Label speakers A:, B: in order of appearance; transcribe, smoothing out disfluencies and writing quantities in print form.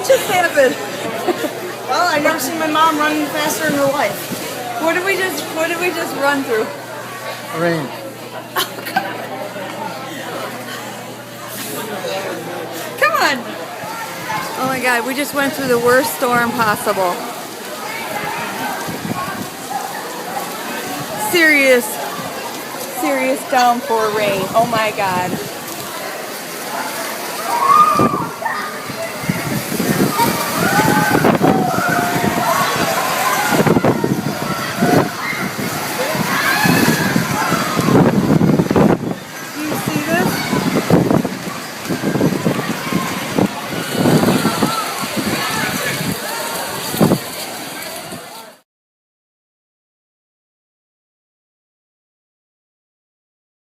A: just happened? Well, I've never seen my mom running faster in her life.
B: What did we just run through?
C: Rain.
B: Come on. Oh my God, we just went through the worst storm possible. Serious downpour rain. Oh my God.